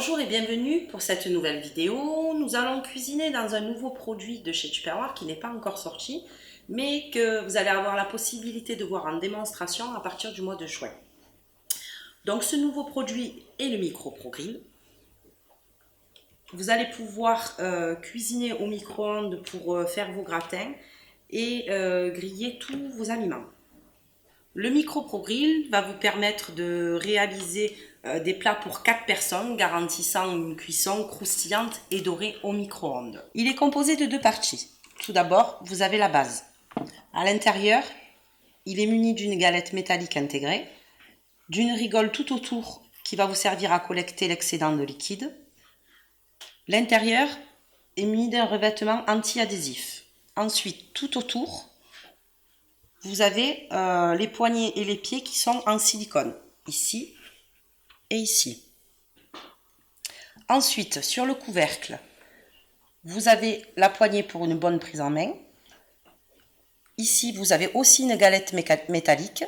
Bonjour et bienvenue pour cette nouvelle vidéo. Nous allons cuisiner dans un nouveau produit de chez Tupperware qui n'est pas encore sorti, mais que vous allez avoir la possibilité de voir en démonstration à partir du mois de juin. Donc ce nouveau produit est le Micro Pro Grill. Vous allez pouvoir cuisiner au micro-ondes pour faire vos gratins et griller tous vos aliments. Le Micro Pro Grill va vous permettre de réaliser des plats pour 4 personnes, garantissant une cuisson croustillante et dorée au micro-ondes. Il est composé de 2 parties. Tout d'abord, vous avez la base. À l'intérieur, il est muni d'une galette métallique intégrée, d'une rigole tout autour qui va vous servir à collecter l'excédent de liquide. L'intérieur est muni d'un revêtement anti-adhésif. Ensuite, tout autour, vous avez les poignets et les pieds qui sont en silicone, ici et ici. Ensuite, sur le couvercle, vous avez la poignée pour une bonne prise en main. Ici, vous avez aussi une galette métallique.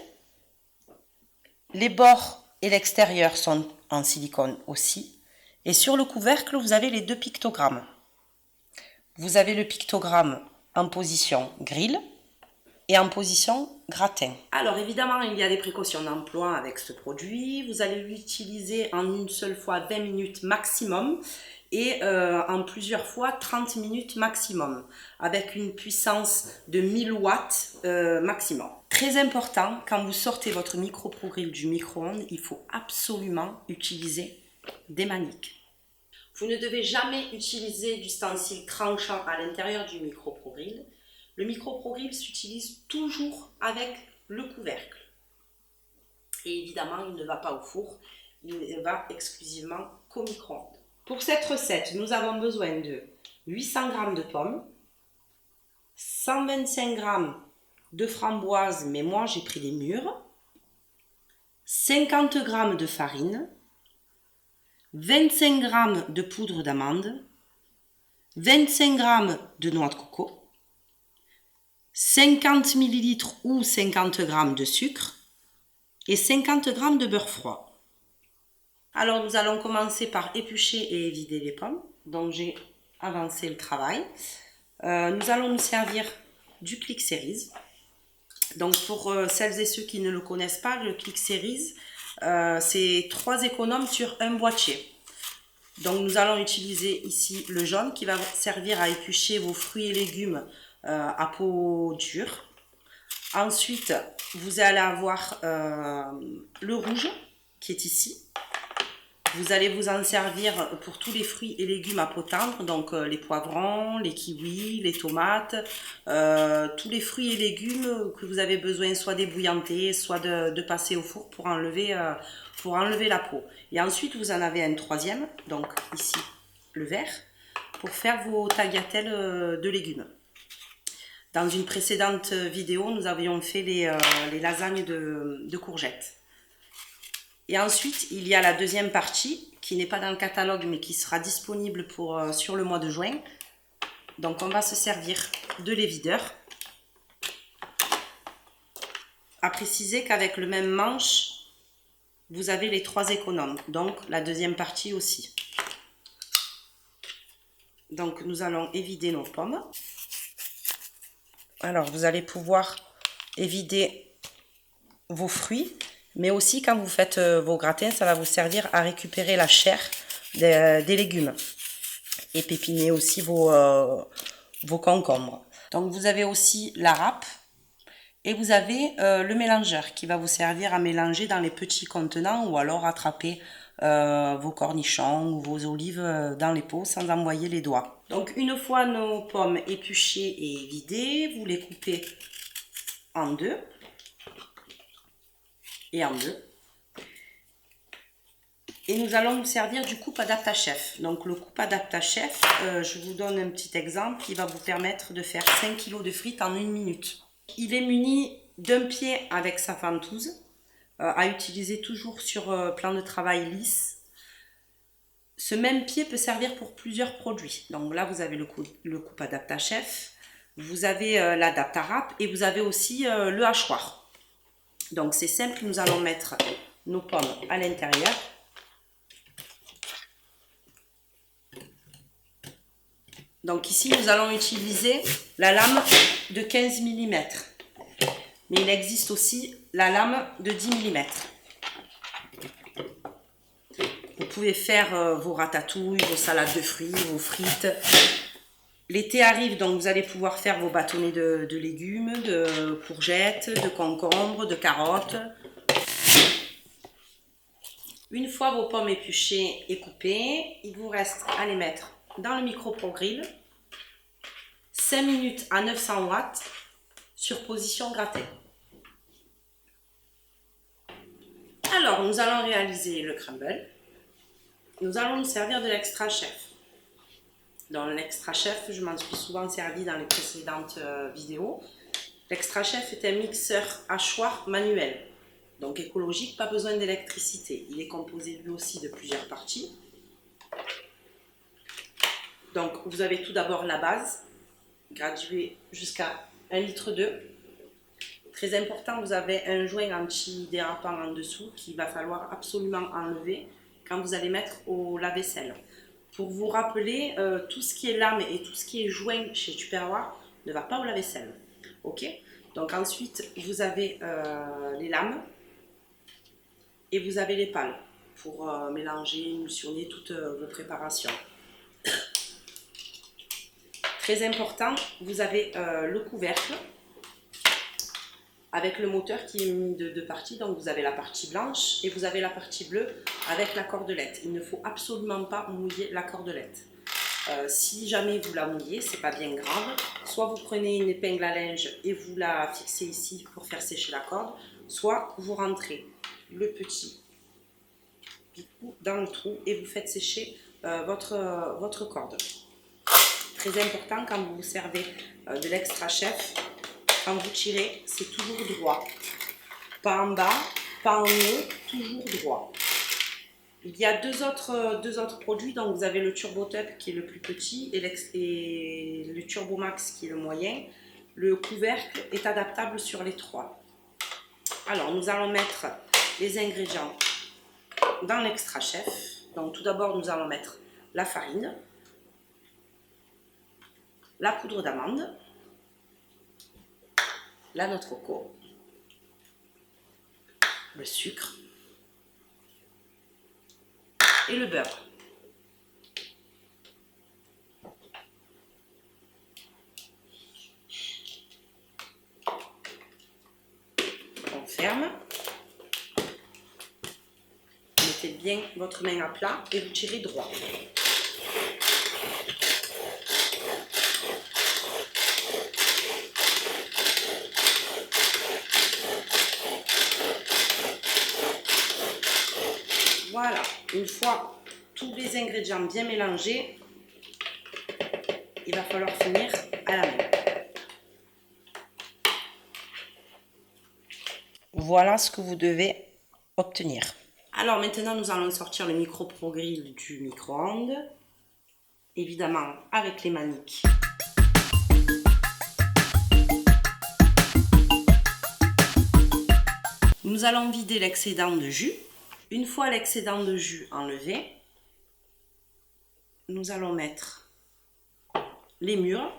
Les bords et l'extérieur sont en silicone aussi. Et sur le couvercle, vous avez les 2 pictogrammes. Vous avez le pictogramme en position grill et en position gratin. Alors évidemment, il y a des précautions d'emploi avec ce produit. Vous allez l'utiliser en une seule fois 20 minutes maximum et en plusieurs fois 30 minutes maximum avec une puissance de 1000 watts maximum. Très important, quand vous sortez votre Micro Pro Grill du micro-ondes, il faut absolument utiliser des maniques. Vous ne devez jamais utiliser d'ustensiles tranchants à l'intérieur du Micro Pro Grill. Le Micro Pro Grill s'utilise toujours avec le couvercle. Et évidemment, il ne va pas au four, il ne va exclusivement qu'au micro-ondes. Pour cette recette, nous avons besoin de 800 g de pommes, 125 g de framboises, mais moi j'ai pris les mûres, 50 g de farine, 25 g de poudre d'amande, 25 g de noix de coco, 50 ml ou 50 g de sucre et 50 g de beurre froid. Alors nous allons commencer par éplucher et vider les pommes. Donc j'ai avancé le travail. Nous allons nous servir du Click Series. Donc pour celles et ceux qui ne le connaissent pas, le Click Series, c'est 3 économes sur un boîtier. Donc nous allons utiliser ici le jaune qui va servir à éplucher vos fruits et légumes à peau dure. Ensuite, vous allez avoir le rouge qui est ici. Vous allez vous en servir pour tous les fruits et légumes à peau tendre, donc les poivrons, les kiwis, les tomates, tous les fruits et légumes que vous avez besoin soit d'ébouillanter, soit de passer au four pour enlever la peau. Et ensuite, vous en avez un troisième, donc ici le vert, pour faire vos tagliatelles de légumes. Dans une précédente vidéo, nous avions fait les lasagnes de courgettes. Et ensuite, il y a la deuxième partie qui n'est pas dans le catalogue mais qui sera disponible sur le mois de juin. Donc on va se servir de l'évideur. À préciser qu'avec le même manche, vous avez les 3 économes, donc la deuxième partie aussi. Donc nous allons évider nos pommes. Alors vous allez pouvoir évider vos fruits, mais aussi quand vous faites vos gratins, ça va vous servir à récupérer la chair des légumes et pépiner aussi vos concombres. Donc vous avez aussi la râpe et vous avez le mélangeur qui va vous servir à mélanger dans les petits contenants ou alors attraper vos cornichons ou vos olives dans les pots sans envoyer les doigts. Donc une fois nos pommes épluchées et vidées, vous les coupez en 2 et en 2. Et nous allons nous servir du coupe adapta-chef. Donc le coupe adapta-chef, je vous donne un petit exemple qui va vous permettre de faire 5 kg de frites en 1 minute. Il est muni d'un pied avec sa ventouse, à utiliser toujours sur plan de travail lisse. Ce même pied peut servir pour plusieurs produits. Donc là, vous avez le coupe adapta-chef, vous avez l'adapta-râpe et vous avez aussi le hachoir. Donc c'est simple, nous allons mettre nos pommes à l'intérieur. Donc ici, nous allons utiliser la lame de 15 mm. Mais il existe aussi la lame de 10 mm. Vous pouvez faire vos ratatouilles, vos salades de fruits, vos frites. L'été arrive, donc vous allez pouvoir faire vos bâtonnets de légumes, de courgettes, de concombres, de carottes. Une fois vos pommes épluchées et coupées, il vous reste à les mettre dans le micro-pro-grill. 5 minutes à 900 watts sur position grattée. Alors, nous allons réaliser le crumble. Nous allons nous servir de l'extra chef. Dans l'extra chef, je m'en suis souvent servi dans les précédentes vidéos. L'extra chef est un mixeur hachoir manuel. Donc écologique, pas besoin d'électricité. Il est composé lui aussi de plusieurs parties. Donc vous avez tout d'abord la base, graduée jusqu'à 1,2 litre. Très important, vous avez un joint anti-dérapant en dessous qu'il va falloir absolument enlever quand vous allez mettre au lave-vaisselle. Pour vous rappeler, tout ce qui est lame et tout ce qui est joint chez Tupperware ne va pas au lave-vaisselle. Ok ? Donc ensuite, vous avez les lames et vous avez les pales pour mélanger, émulsionner toutes vos préparations. Très important, vous avez le couvercle avec le moteur qui est mis de deux parties. Donc vous avez la partie blanche et vous avez la partie bleue avec la cordelette. Il ne faut absolument pas mouiller la cordelette. Si jamais vous la mouillez, c'est pas bien grave. Soit vous prenez une épingle à linge et vous la fixez ici pour faire sécher la corde, soit vous rentrez le petit picou dans le trou et vous faites sécher votre corde. Très important quand vous vous servez de l'extra chef, quand vous tirez, c'est toujours droit. Pas en bas, pas en haut, toujours droit. Il y a deux autres produits, donc vous avez le Turbo Top qui est le plus petit et le Turbo Max qui est le moyen. Le couvercle est adaptable sur les trois. Alors nous allons mettre les ingrédients dans l'extra chef. Donc tout d'abord nous allons mettre la farine, la poudre d'amande, la noix de coco, le sucre et le beurre. On ferme. Mettez bien votre main à plat et vous tirez droit. Voilà, une fois tous les ingrédients bien mélangés, il va falloir finir à la main. Voilà ce que vous devez obtenir. Alors maintenant, nous allons sortir le micro-pro-grill du micro-ondes, évidemment avec les maniques. Nous allons vider l'excédent de jus. Une fois l'excédent de jus enlevé, nous allons mettre les mûres.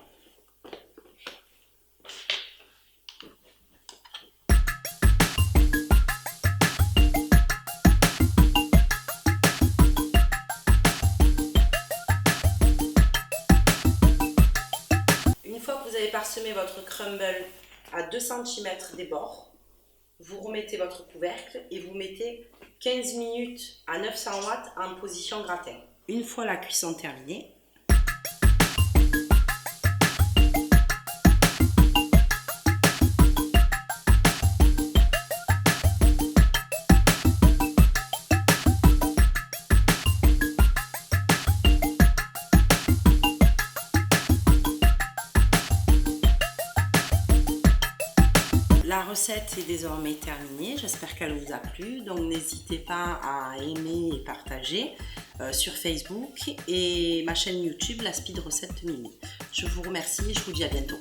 Une fois que vous avez parsemé votre crumble à 2 cm des bords, vous remettez votre couvercle et vous mettez 15 minutes à 900 watts en position gratin. Une fois la cuisson terminée, la recette est désormais terminée, j'espère qu'elle vous a plu, donc n'hésitez pas à aimer et partager sur Facebook et ma chaîne YouTube, la Speed Recette Mimi. Je vous remercie et je vous dis à bientôt.